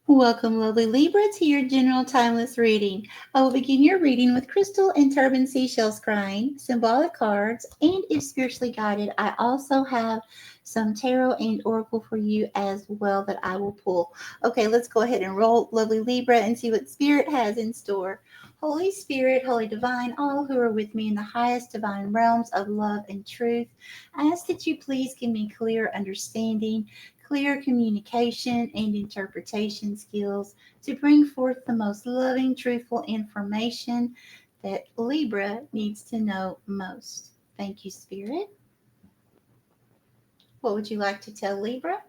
Welcome, lovely Libra, to your general timeless reading. I will begin your reading with crystal and turban seashells scrying, symbolic cards, and if spiritually guided, I also have some tarot and oracle for you as well that I will pull. Okay, let's go ahead and roll, lovely Libra, and see what Spirit has in store. Holy Spirit, Holy Divine, all who are with me in the highest divine realms of love and truth, I ask that you please give me clear understanding, clear communication, and interpretation skills to bring forth the most loving, truthful information that Libra needs to know most. Thank you, Spirit. What would you like to tell Libra?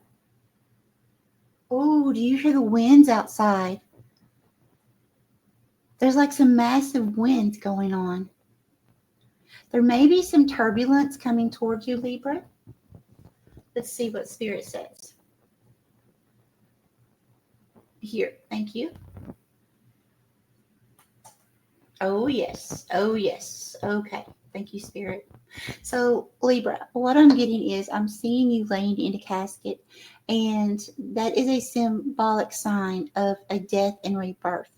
Oh, do you hear the winds outside? There's like some massive winds going on. There may be some turbulence coming towards you, Libra. Let's see what Spirit says. Here, thank you. Oh, yes. Oh, yes. Okay. Thank you, Spirit. So, Libra, what I'm getting is I'm seeing you laying in a casket, and that is a symbolic sign of a death and rebirth.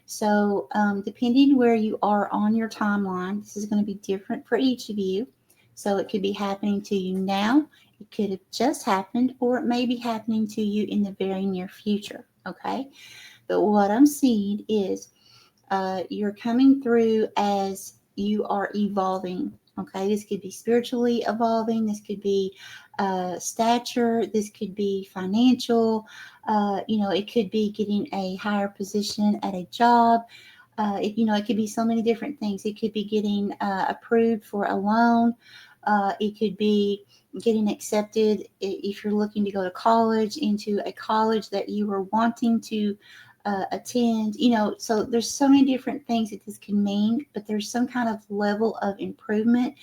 So, depending where you are on your timeline, this is going to be different for each of you. So, it could be happening to you now, it could have just happened, or it may be happening to you in the very near future. Okay. But what I'm seeing is you're coming through as you are evolving. Okay, this could be spiritually evolving, this could be stature, this could be financial, it could be getting a higher position at a job. It could be so many different things. It could be getting approved for a loan. It could be getting accepted if you're looking to go to college into a college that you were wanting to attend. So there's so many different things that this can mean, but there's some kind of level of improvement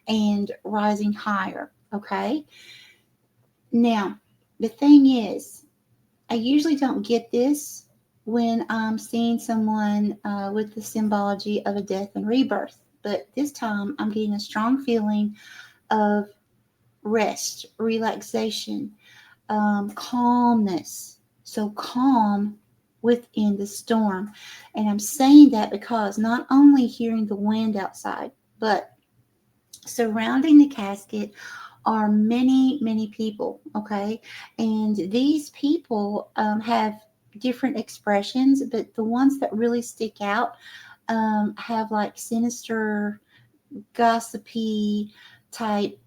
and rising higher. Okay. Now, the thing is, I usually don't get this when I'm seeing someone with the symbology of a death and rebirth, but this time I'm getting a strong feeling of rest, relaxation, calmness. So calm within the storm. And I'm saying that because not only hearing the wind outside, but surrounding the casket are many, many people. Okay. And these people have different expressions, but the ones that really stick out have like sinister, gossipy type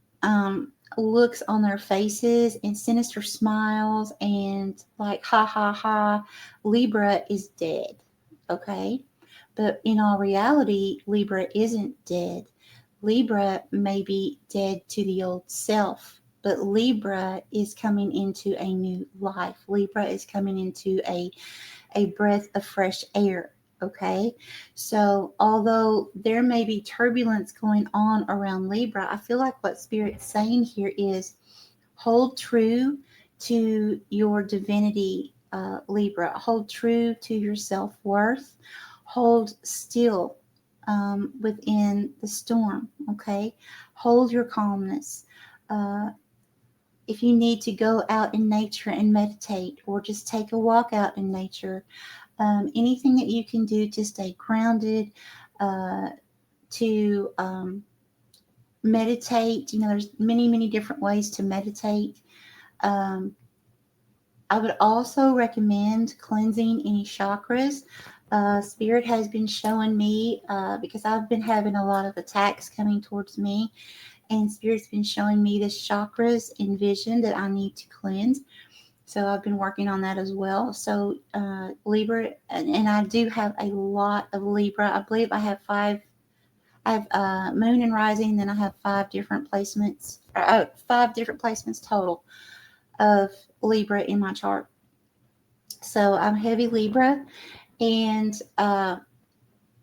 looks on their faces and sinister smiles and like, ha ha ha, Libra is dead. Okay. But in all reality, Libra isn't dead. Libra may be dead to the old self, but Libra is coming into a new life. Libra is coming into a breath of fresh air. Okay. So, although there may be turbulence going on around Libra, I feel like what Spirit's saying here is hold true to your divinity, Libra. Hold true to your self worth. Hold still within the storm. Okay. Hold your calmness. Uh, if you need to go out in nature and meditate, or just take a walk out in nature, anything that you can do to stay grounded, uh, to meditate. There's many, many different ways to meditate. Um, I would also recommend cleansing any chakras. Spirit has been showing me because I've been having a lot of attacks coming towards me, and Spirit's been showing me the chakras in vision that I need to cleanse. So I've been working on that as well. So Libra, and I do have a lot of Libra. I believe I have five. I have Moon and Rising. Then I have five different placements total of Libra in my chart. So I'm heavy Libra, and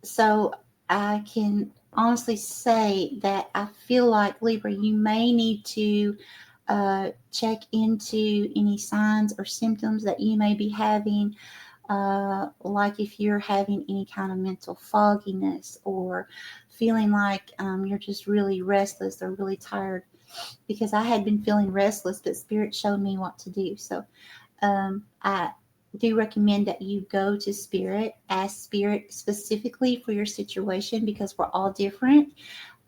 so I can honestly say that I feel like Libra, you may need to check into any signs or symptoms that you may be having, like if you're having any kind of mental fogginess or feeling like you're just really restless or really tired. Because I had been feeling restless, but Spirit showed me what to do. So I do recommend that you go to Spirit, ask Spirit specifically for your situation, because we're all different.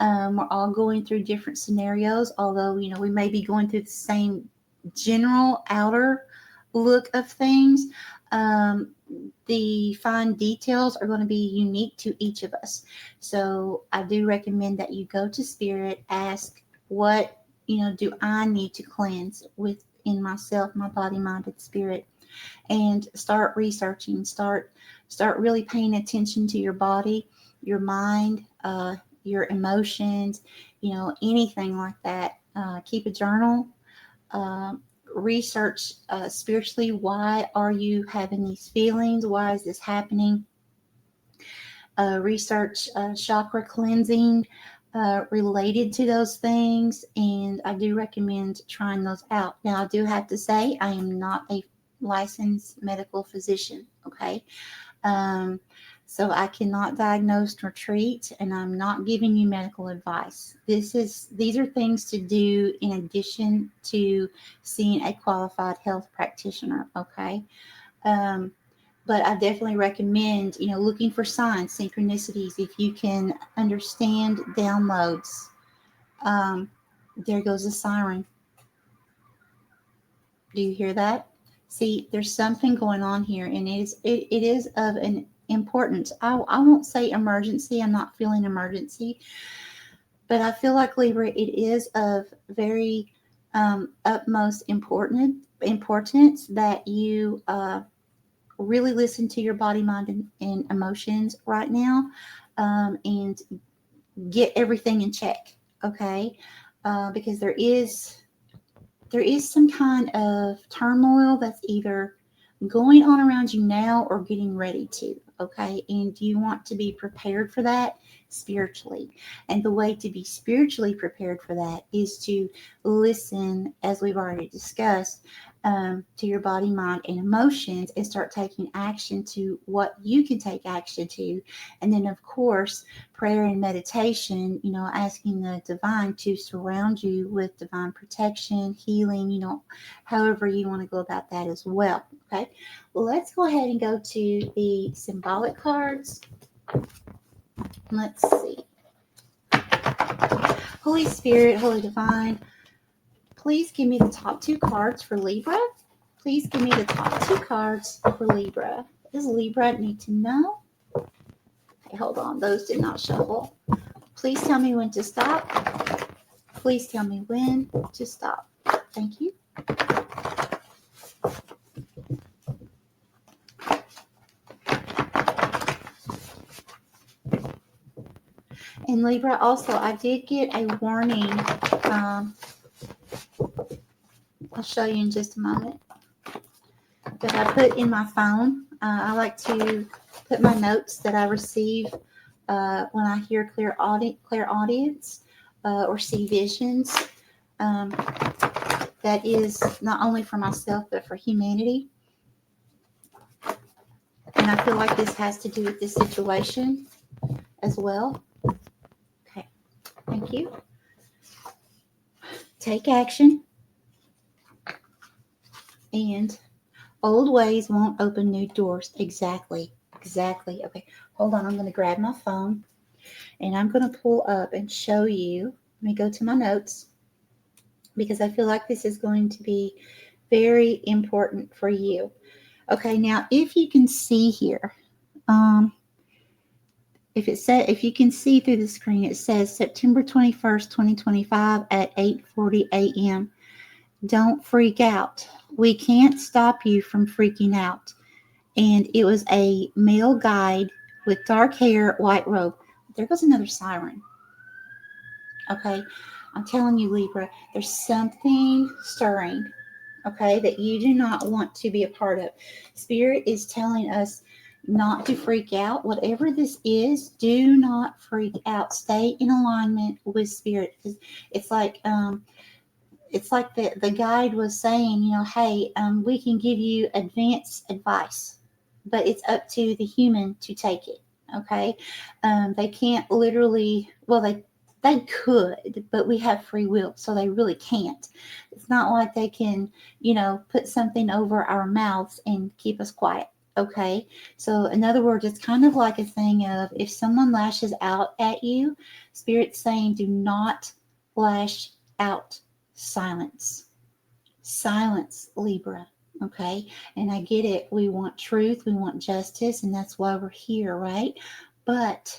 We're all going through different scenarios, although, we may be going through the same general outer look of things. Um, the fine details are going to be unique to each of us. So I do recommend that you go to Spirit, ask what, do I need to cleanse within myself, my body, mind, and spirit, and start researching, start really paying attention to your body, your mind, your emotions, anything like that. Keep a journal. Research spiritually, why are you having these feelings, why is this happening. Research chakra cleansing related to those things, and I do recommend trying those out. Now, I do have to say, I am not a licensed medical physician, okay? Um, so I cannot diagnose nor treat, and I'm not giving you medical advice. These are things to do in addition to seeing a qualified health practitioner, okay? Um, but I definitely recommend, looking for signs, synchronicities. If you can understand downloads, um, there goes a siren. Do you hear that? See, there's something going on here, and it is of an importance. I won't say emergency. I'm not feeling emergency, but I feel like, Libra, it is of very utmost importance that you really listen to your body, mind, and emotions right now, and get everything in check. Okay, because there is some kind of turmoil that's either going on around you now or getting ready to. Okay, and you want to be prepared for that spiritually. And the way to be spiritually prepared for that is to listen, as we've already discussed, to your body, mind, and emotions, and start taking action to what you can take action to. And then, of course, prayer and meditation, asking the divine to surround you with divine protection, healing, however you want to go about that as well. Okay, well, let's go ahead and go to the symbolic cards. Let's see. Holy Spirit, Holy Divine, please give me the top two cards for Libra. Please give me the top two cards for Libra. What does Libra need to know? Okay, hold on. Those did not shuffle. Please tell me when to stop. Please tell me when to stop. Thank you. And Libra, also, I did get a warning. I'll show you in just a moment. That I put in my phone. I like to put my notes that I receive when I hear clairaudience or see visions. That is not only for myself, but for humanity. And I feel like this has to do with this situation as well. Okay, thank you. Take action. And old ways won't open new doors. Exactly. Okay, hold on. I'm going to grab my phone and I'm going to pull up and show you. Let me go to my notes, because I feel like this is going to be very important for you. Okay, now if you can see here, if you can see through the screen, it says September 21st, 2025 at 8:40 a.m. Don't freak out. We can't stop you from freaking out. And it was a male guide with dark hair, white robe. There goes another siren. Okay, I'm telling you, Libra, there's something stirring, okay, that you do not want to be a part of. Spirit is telling us not to freak out. Whatever this is, do not freak out. Stay in alignment with Spirit. It's like the guide was saying, hey, we can give you advanced advice, but it's up to the human to take it. Okay, they can't literally. Well, They could, but we have free will, so they really can't. It's not like they can, put something over our mouths and keep us quiet. Okay. So, in other words, it's kind of like a thing of if someone lashes out at you, Spirit's saying, do not lash out. Silence. Silence, Libra. Okay. And I get it. We want truth, we want justice, and that's why we're here, right? But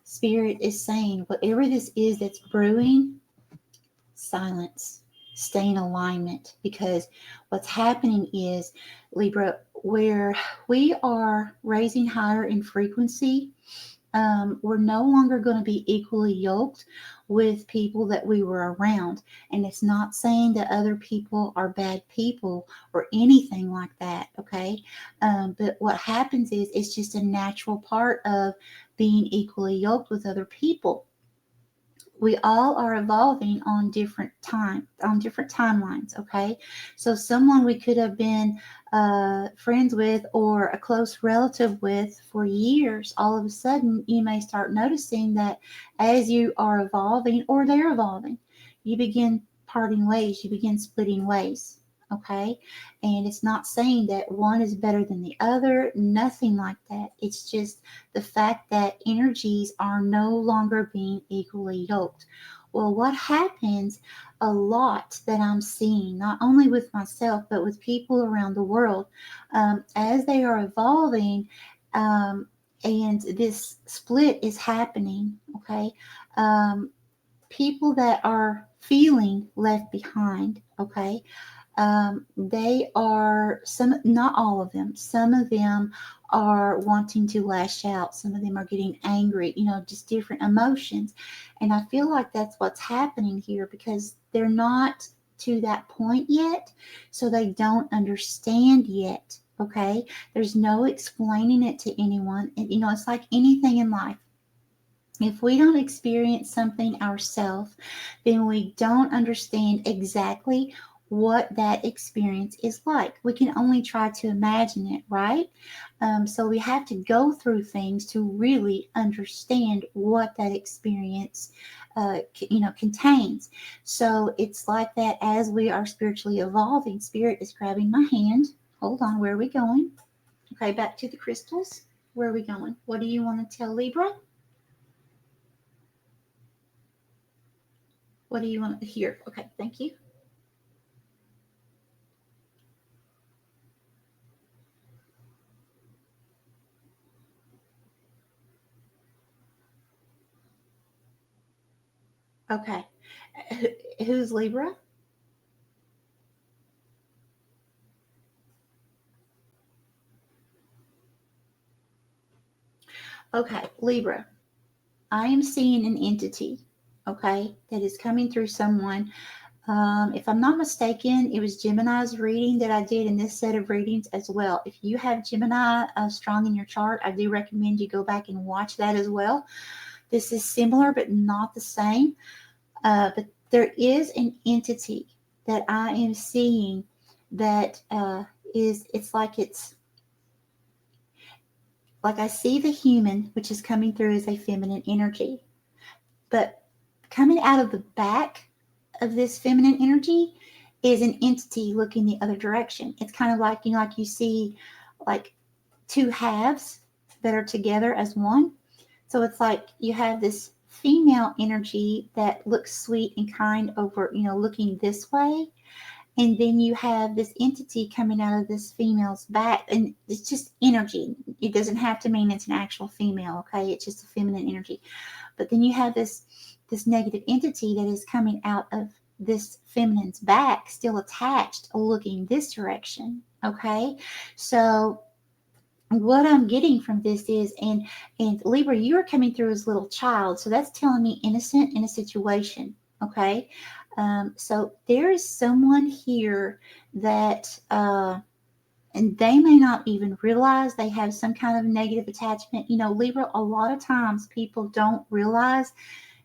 Spirit is saying, whatever this is that's brewing, silence, stay in alignment. Because what's happening is, Libra, where we are raising higher in frequency, we're no longer going to be equally yoked with people that we were around. And it's not saying that other people are bad people or anything like that, okay? But what happens is it's just a natural part of being equally yoked with other people. We all are evolving on different timelines. Okay, so someone we could have been friends with or a close relative with for years, all of a sudden you may start noticing that as you are evolving or they're evolving, you begin parting ways, you begin splitting ways. Okay, and it's not saying that one is better than the other, nothing like that. It's just the fact that energies are no longer being equally yoked. Well, what happens a lot that I'm seeing, not only with myself, but with people around the world, as they are evolving, and this split is happening, okay? People that are feeling left behind, okay? They are not all of them. Some of them are wanting to lash out. Some of them are getting angry, just different emotions. And I feel like that's what's happening here because they're not to that point yet. So they don't understand yet. Okay. There's no explaining it to anyone. And, it's like anything in life. If we don't experience something ourselves, then we don't understand exactly what that experience is like. We can only try to imagine it, right? So we have to go through things to really understand what that experience, contains. So it's like that as we are spiritually evolving. Spirit is grabbing my hand. Hold on, where are we going? Okay, back to the crystals. Where are we going? What do you want to tell Libra? What do you want to hear? Okay, thank you. Okay. Who's Libra? Okay, Libra. I am seeing an entity, okay, that is coming through someone. If I'm not mistaken, it was Gemini's reading that I did in this set of readings as well. If you have Gemini strong in your chart, I do recommend you go back and watch that as well. This is similar but not the same. But there is an entity that I am seeing that it's like I see the human, which is coming through as a feminine energy, but coming out of the back of this feminine energy is an entity looking the other direction. It's kind of like, like you see like two halves that are together as one. So it's like you have this female energy that looks sweet and kind over, looking this way. And then you have this entity coming out of this female's back, and it's just energy. It doesn't have to mean it's an actual female, okay? It's just a feminine energy. But then you have this negative entity that is coming out of this feminine's back, still attached, looking this direction, okay? So what I'm getting from this is, and Libra, you are coming through as a little child, so that's telling me innocent in a situation, okay? So there is someone here that, and they may not even realize they have some kind of negative attachment. Libra, a lot of times people don't realize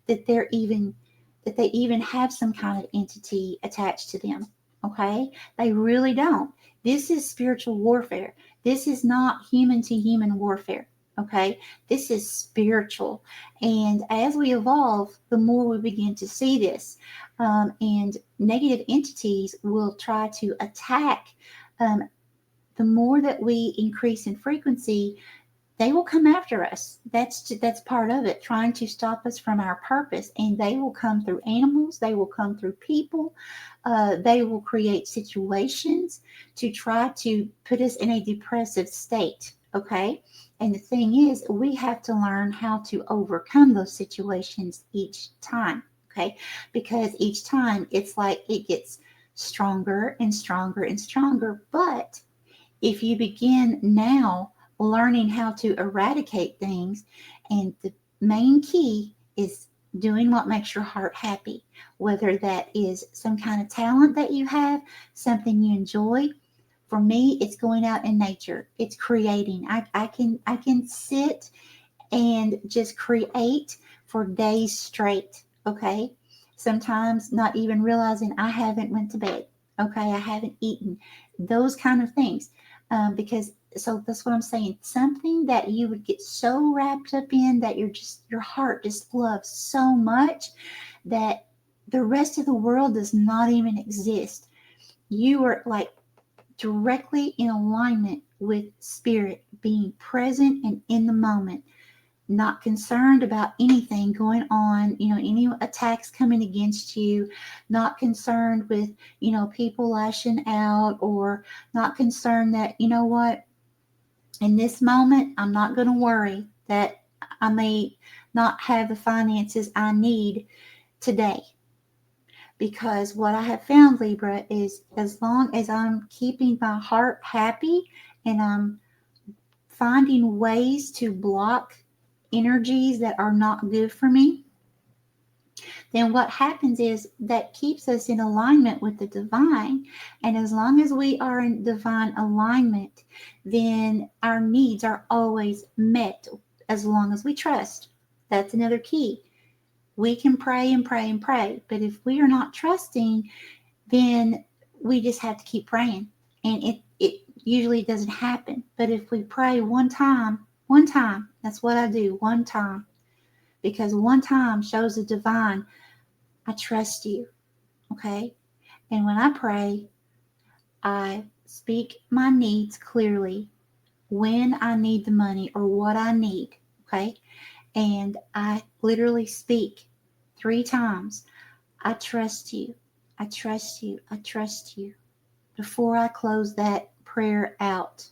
that that they even have some kind of entity attached to them. Okay, they really don't. This is spiritual warfare. This is not human to human warfare. Okay, this is spiritual. And as we evolve, the more we begin to see this. And negative entities will try to attack. Um, the more that we increase in frequency, they will come after us. That's part of it, trying to stop us from our purpose. And they will come through animals. They will come through people. They will create situations to try to put us in a depressive state. Okay. And the thing is, we have to learn how to overcome those situations each time. Okay. Because each time it's like it gets stronger and stronger and stronger. But if you begin now learning how to eradicate things, and the main key is doing what makes your heart happy, whether that is some kind of talent that you have, something you enjoy. For me, it's going out in nature. It's creating. I can sit and just create for days straight. Okay. Sometimes not even realizing I haven't went to bed. Okay. I haven't eaten. Those kind of things. Because so that's what I'm saying. Something that you would get so wrapped up in that your heart just loves so much that the rest of the world does not even exist. You are like directly in alignment with spirit, being present and in the moment, not concerned about anything going on, any attacks coming against you, not concerned with, people lashing out, or not concerned that, what, in this moment, I'm not going to worry that I may not have the finances I need today. Because what I have found, Libra, is as long as I'm keeping my heart happy and I'm finding ways to block energies that are not good for me, then what happens is that keeps us in alignment with the divine. And as long as we are in divine alignment, then our needs are always met as long as we trust. That's another key. We can pray and pray and pray, but if we are not trusting, then we just have to keep praying. And it usually doesn't happen. But if we pray one time, that's what I do, one time. Because one time shows the divine, I trust you. Okay? And when I pray, I speak my needs clearly, when I need the money or what I need. Okay? And I literally speak 3 times. I trust you. I trust you. I trust you. Before I close that prayer out.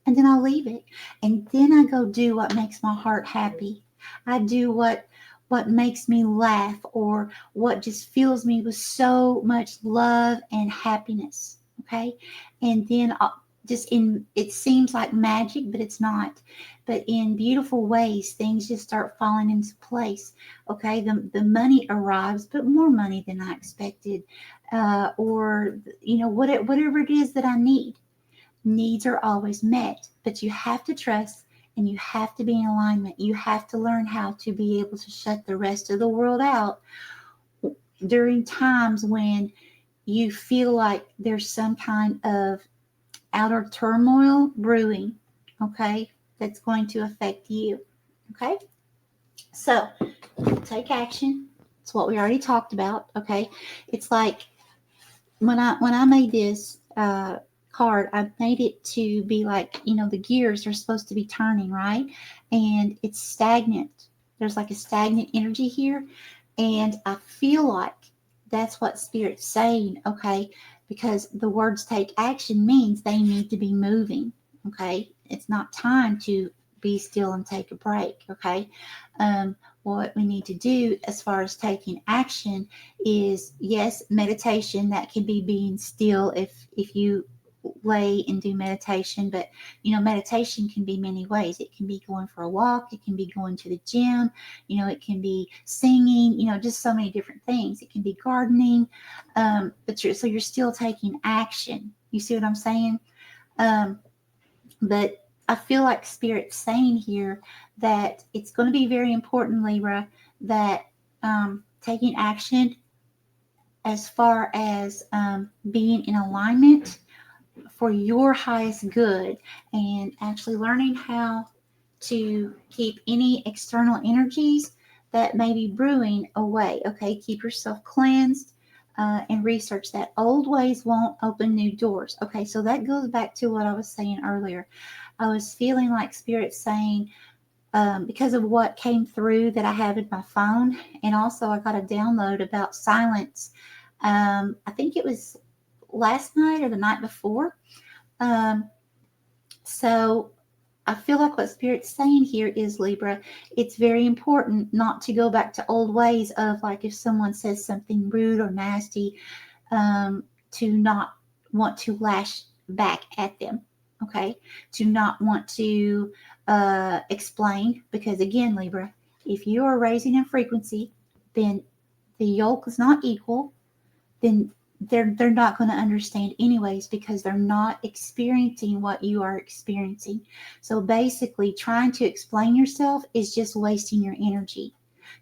And then I'll leave it. And then I go do what makes my heart happy. I do what makes me laugh, or what just fills me with so much love and happiness. Okay? And then just in, it seems like magic, but it's not. But in beautiful ways, things just start falling into place. Okay? The money arrives, but more money than I expected. Or, whatever it is that I need. Needs are always met, but you have to trust and you have to be in alignment. You have to learn how to be able to shut the rest of the world out during times when you feel like there's some kind of outer turmoil brewing, okay, that's going to affect you. Okay, so take action. It's what we already talked about. Okay, it's like when I made this card, I made it to be like, the gears are supposed to be turning, right? And it's stagnant. There's like a stagnant energy here. And I feel like that's what Spirit's saying, okay? Because the words take action means they need to be moving, okay? It's not time to be still and take a break, okay? What we need to do as far as taking action is, yes, meditation. That can be being still if you lay and do meditation. But meditation can be many ways. It can be going for a walk, it can be going to the gym, it can be singing, just so many different things. It can be gardening. But you're still taking action. You see what I'm saying? But I feel like Spirit's saying here that it's going to be very important, Libra, that taking action as far as being in alignment for your highest good, and actually learning how to keep any external energies that may be brewing away. Okay, keep yourself cleansed. And research that old ways won't open new doors. Okay, so that goes back to what I was saying earlier. I was feeling like Spirit saying, because of what came through that I have in my phone, and also I got a download about silence. I think it was last night or the night before. So I feel like what Spirit's saying here is, Libra, it's very important not to go back to old ways of, like, if someone says something rude or nasty, to not want to lash back at them. Okay, to not want to explain, because again, Libra, if you are raising in frequency, then the yoke is not equal. Then they're not going to understand anyways, because they're not experiencing what you are experiencing. So basically, trying to explain yourself is just wasting your energy.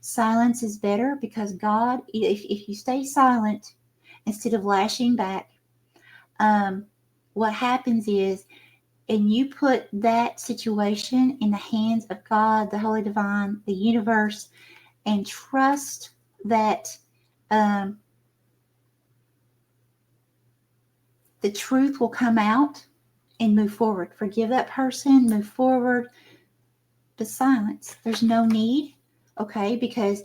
Silence is better, because God, if you stay silent instead of lashing back, what happens is, and you put that situation in the hands of God, the Holy Divine, the universe, and trust that the truth will come out, and move forward. Forgive that person, move forward. But silence, there's no need, okay? Because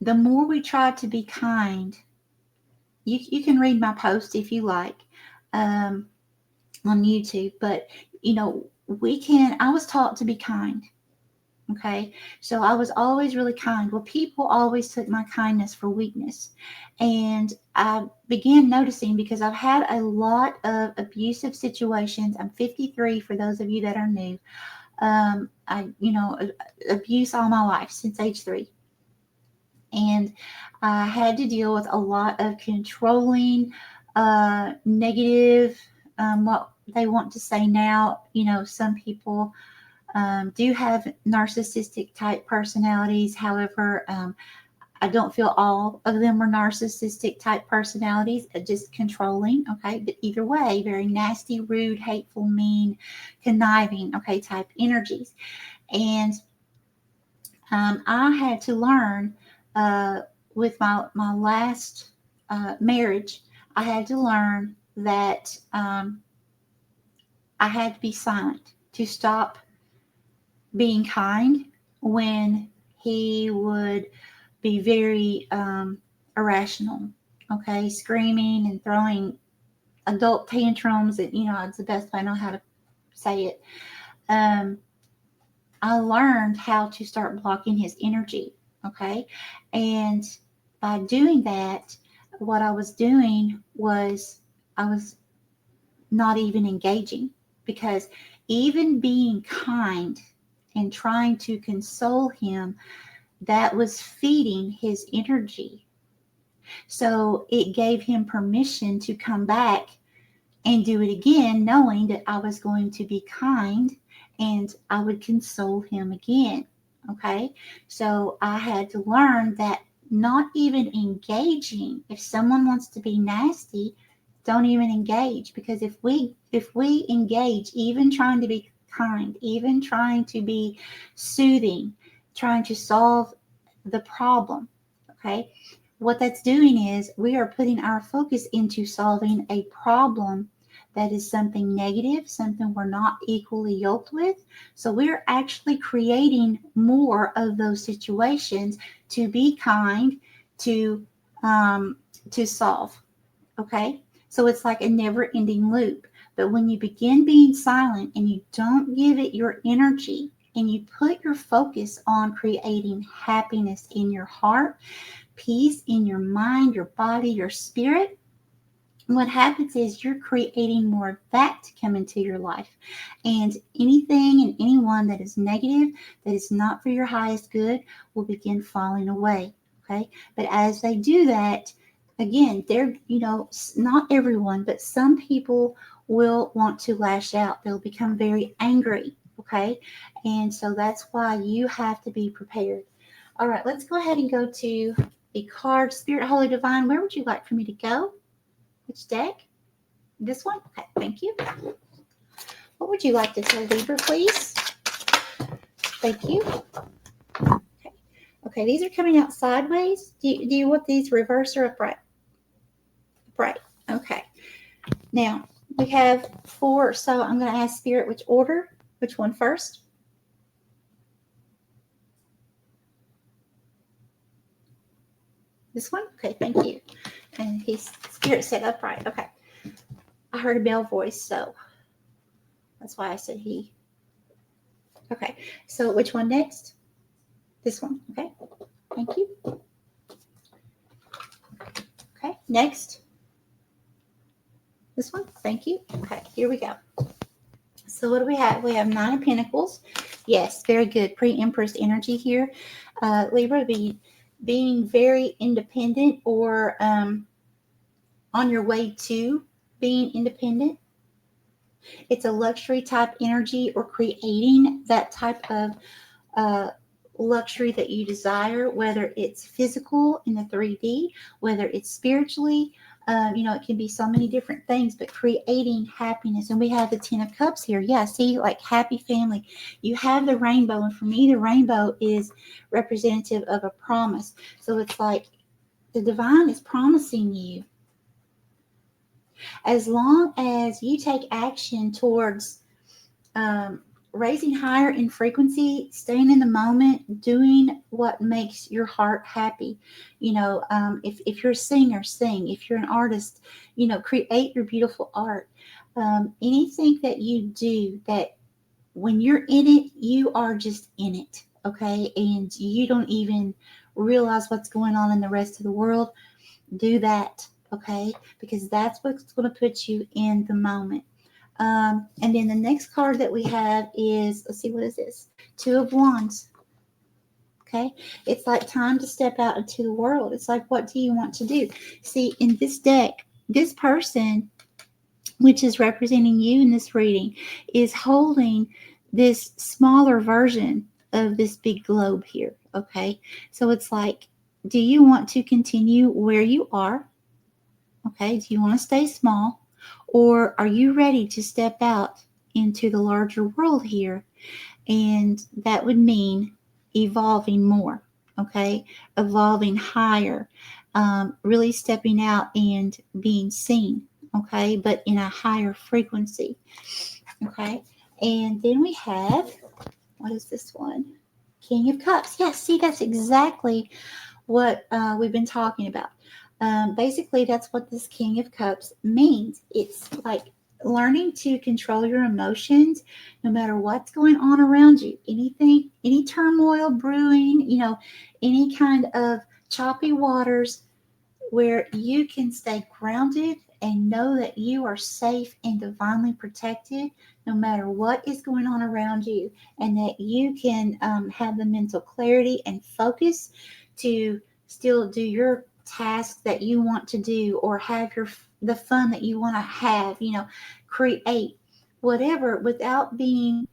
the more we try to be kind, you can read my post if you like on YouTube, but I was taught to be kind. Okay, so I was always really kind. Well, people always took my kindness for weakness. And I began noticing, because I've had a lot of abusive situations. I'm 53, for those of you that are new. Abuse all my life since age 3. And I had to deal with a lot of controlling, negative, what they want to say now. Some people do have narcissistic type personalities. However, I don't feel all of them are narcissistic type personalities, just controlling. Okay. But either way, very nasty, rude, hateful, mean, conniving, okay, type energies. And I had to learn with my last marriage, I had to learn that I had to be silent, to stop being kind when he would be very irrational, okay, screaming and throwing adult tantrums. And it's the best way I know how to say it. I learned how to start blocking his energy, okay, and by doing that, what I was doing was I was not even engaging, because even being kind and trying to console him, that was feeding his energy. So it gave him permission to come back and do it again, knowing that I was going to be kind and I would console him again. Okay. So I had to learn that not even engaging, if someone wants to be nasty, don't even engage, because if we engage, even trying to be kind, even trying to be soothing, trying to solve the problem, okay, what that's doing is we are putting our focus into solving a problem that is something negative, something we're not equally yoked with. So we're actually creating more of those situations to be kind, to solve. Okay, so it's like a never-ending loop. But when you begin being silent and you don't give it your energy, and you put your focus on creating happiness in your heart, peace in your mind, your body, your spirit, what happens is you're creating more of that to come into your life. And anything and anyone that is negative, that is not for your highest good, will begin falling away. Okay. But as they do that, again, they're, not everyone, but some people will want to lash out. They'll become very angry. Okay. And so that's why you have to be prepared. All right. Let's go ahead and go to the card. Spirit, Holy Divine, where would you like for me to go? Which deck? This one? Okay, thank you. What would you like to tell Libra, please? Thank you. Okay. Okay, these are coming out sideways. Do you want these reverse or upright? Upright. Okay. Now, we have 4, so I'm going to ask Spirit which order, which one first. This one? Okay, thank you. And Spirit said upright. Okay. I heard a male voice, so that's why I said he. Okay, so which one next? This one. Okay, thank you. Okay, next. This one. Thank you. Okay, here we go. So what do we have? We have 9 of Pentacles. Yes, very good. Pre-Empress energy here. Libra, being very independent or on your way to being independent. It's a luxury type energy or creating that type of luxury that you desire, whether it's physical in the 3D, whether it's spiritually. It can be so many different things, but creating happiness. And we have the 10 of Cups here. Yeah, see, like happy family. You have the rainbow. And for me, the rainbow is representative of a promise. So it's like the divine is promising you, as long as you take action towards raising higher in frequency, staying in the moment, doing what makes your heart happy. If you're a singer, sing. If you're an artist, create your beautiful art. Anything that you do, that when you're in it, you are just in it, okay? And you don't even realize what's going on in the rest of the world. Do that, okay? Because that's what's going to put you in the moment. And then the next card that we have is, let's see, what is this? 2 of Wands. Okay. It's like time to step out into the world. It's like, what do you want to do? See, in this deck, this person, which is representing you in this reading, is holding this smaller version of this big globe here. Okay. So it's like, do you want to continue where you are? Okay. Do you want to stay small? Or are you ready to step out into the larger world here? And that would mean evolving more, okay? Evolving higher, really stepping out and being seen, okay? But in a higher frequency, okay? And then we have, what is this one? King of Cups. Yeah, see, that's exactly what we've been talking about. Basically, that's what this King of Cups means. It's like learning to control your emotions no matter what's going on around you. Anything, any turmoil brewing, any kind of choppy waters, where you can stay grounded and know that you are safe and divinely protected no matter what is going on around you, and that you can have the mental clarity and focus to still do your task that you want to do, or have the fun that you want to have, create whatever, without being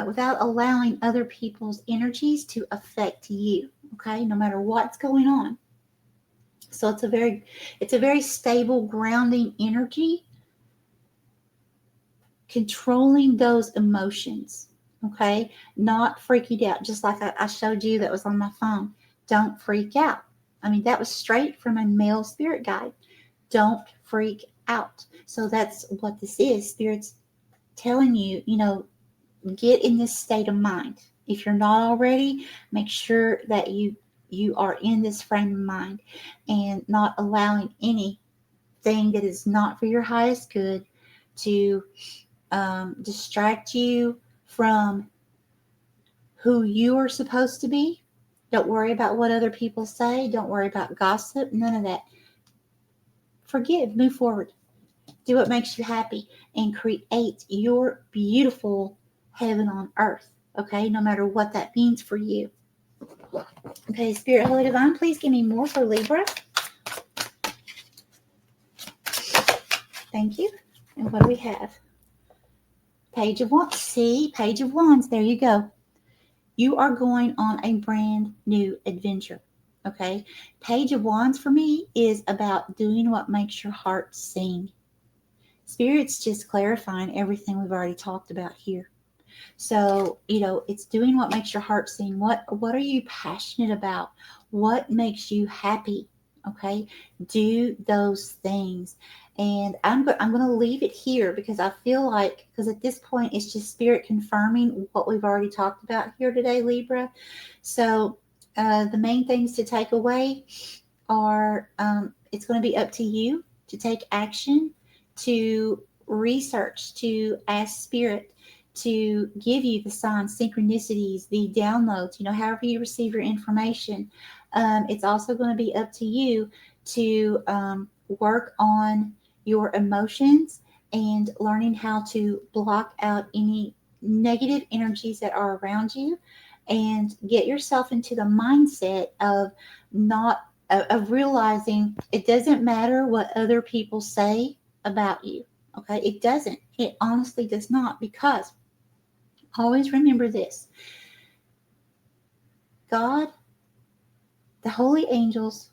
without allowing other people's energies to affect you, okay, no matter what's going on. So it's a very stable, grounding energy, controlling those emotions, okay? Not freaking out, just like I showed you that was on my phone. Don't freak out. I mean, that was straight from a male spirit guide. Don't freak out. So that's what this is. Spirit's telling you, get in this state of mind. If you're not already, make sure that you are in this frame of mind, and not allowing anything that is not for your highest good to distract you from who you are supposed to be. Don't worry about what other people say. Don't worry about gossip. None of that. Forgive. Move forward. Do what makes you happy and create your beautiful heaven on earth. Okay, no matter what that means for you. Okay, Spirit, Holy Divine, please give me more for Libra. Thank you. And what do we have? Page of Wands. See, Page of Wands. There you go. You are going on a brand new adventure. Okay, Page of Wands for me is about doing what makes your heart sing. Spirit's just clarifying everything we've already talked about here. So, it's doing what makes your heart sing. What are you passionate about? What makes you happy? Okay? Do those things. And I'm going to leave it here because I feel like, because at this point it's just spirit confirming what we've already talked about here today, Libra. So, the main things to take away are, it's going to be up to you to take action, to research, to ask spirit to give you the signs, synchronicities, the downloads, however you receive your information. It's also going to be up to you to work on your emotions and learning how to block out any negative energies that are around you and get yourself into the mindset of not of realizing it doesn't matter what other people say about you. Okay, it doesn't. It honestly does not, because always remember this: God, the holy angels,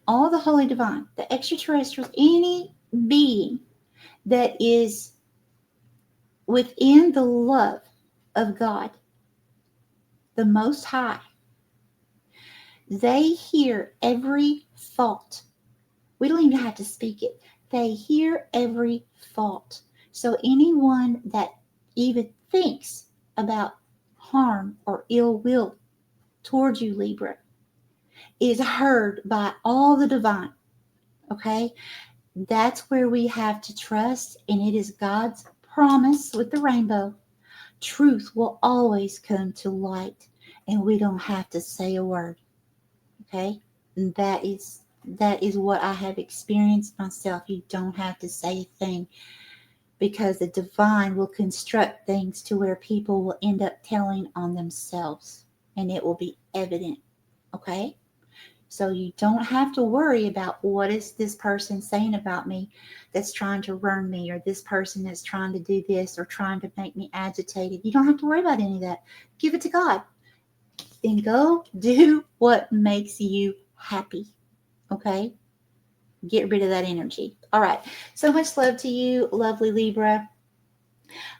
all the holy divine, the extraterrestrials, any being that is within the love of God, the Most High, they hear every thought. We don't even have to speak it. They hear every thought. So anyone that even thinks about harm or ill will towards you, Libra, is heard by all the divine. Okay? That's where we have to trust, and it is God's promise with the rainbow. Truth will always come to light, and we don't have to say a word. Okay? And that is what I have experienced myself. You don't have to say a thing, because the divine will construct things to where people will end up telling on themselves, and it will be evident. Okay? So you don't have to worry about what is this person saying about me that's trying to ruin me, or this person that's trying to do this or trying to make me agitated. You don't have to worry about any of that. Give it to God. Then go do what makes you happy. Okay? Get rid of that energy. All right. So much love to you, lovely Libra.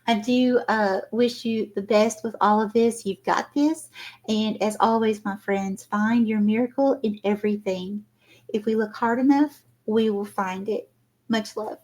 I do wish you the best with all of this. You've got this. And as always, my friends, find your miracle in everything. If we look hard enough, we will find it. Much love.